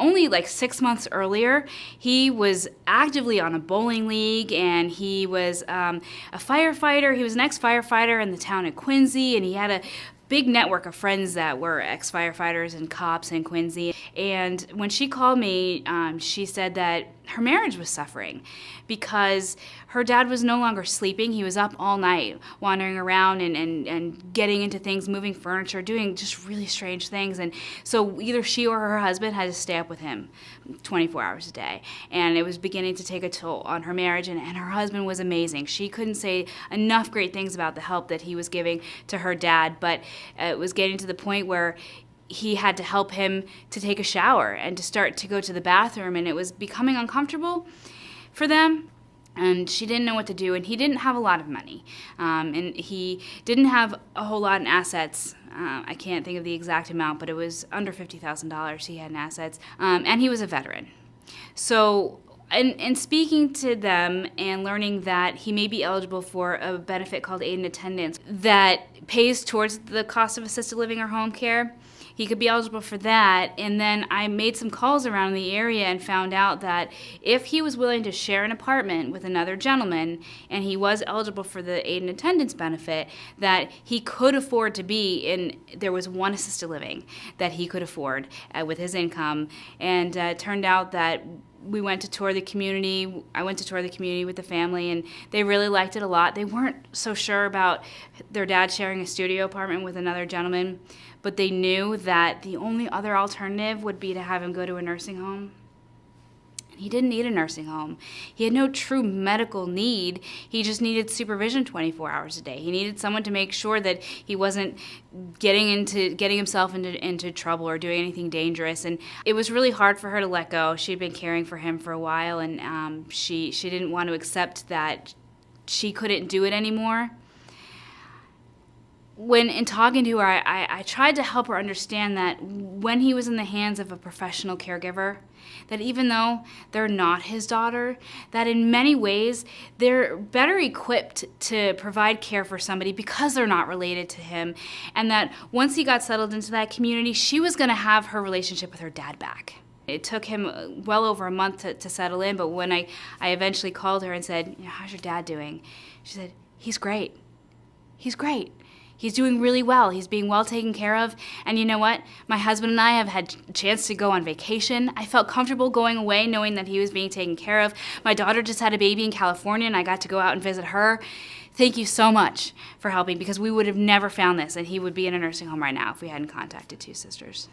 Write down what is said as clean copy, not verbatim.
only like 6 months earlier, he was actively on a bowling league, and he was a firefighter. He was an ex-firefighter in the town of Quincy, and he had a big network of friends that were ex-firefighters and cops in Quincy. And when she called me, she said that her marriage was suffering because her dad was no longer sleeping. He was up all night wandering around and getting into things, moving furniture, doing just really strange things. And so either she or her husband had to stay up with him 24 hours a day. And it was beginning to take a toll on her marriage, and her husband was amazing. She couldn't say enough great things about the help that he was giving to her dad, but it was getting to the point where he had to help him to take a shower and to start to go to the bathroom, and it was becoming uncomfortable for them. And she didn't know what to do, and he didn't have a lot of money. And he didn't have a whole lot in assets. I can't think of the exact amount, but it was under $50,000 he had in assets. And he was a veteran. So in speaking to them and learning that he may be eligible for a benefit called aid and attendance that pays towards the cost of assisted living or home care, he could be eligible for that. And then I made some calls around the area and found out that if he was willing to share an apartment with another gentleman and he was eligible for the aid and attendance benefit, that he could afford to be in, there was one assisted living that he could afford with his income. And it turned out that we went to tour the community. I went to tour the community with the family, and they really liked it a lot. They weren't so sure about their dad sharing a studio apartment with another gentleman, but they knew that the only other alternative would be to have him go to a nursing home. He didn't need a nursing home. He had no true medical need. He just needed supervision 24 hours a day. He needed someone to make sure that he wasn't getting himself into trouble or doing anything dangerous. And it was really hard for her to let go. She'd been caring for him for a while, and she didn't want to accept that she couldn't do it anymore. When in talking to her, I tried to help her understand that when he was in the hands of a professional caregiver, that even though they're not his daughter, that in many ways they're better equipped to provide care for somebody because they're not related to him, and that once he got settled into that community, she was going to have her relationship with her dad back. It took him well over a month to settle in, but when I eventually called her and said, "How's your dad doing?" She said, "He's great. He's great. He's doing really well. He's being well taken care of. And you know what? My husband and I have had a chance to go on vacation. I felt comfortable going away knowing that he was being taken care of. My daughter just had a baby in California, and I got to go out and visit her. Thank you so much for helping, because we would have never found this, and he would be in a nursing home right now if we hadn't contacted 2Sisters."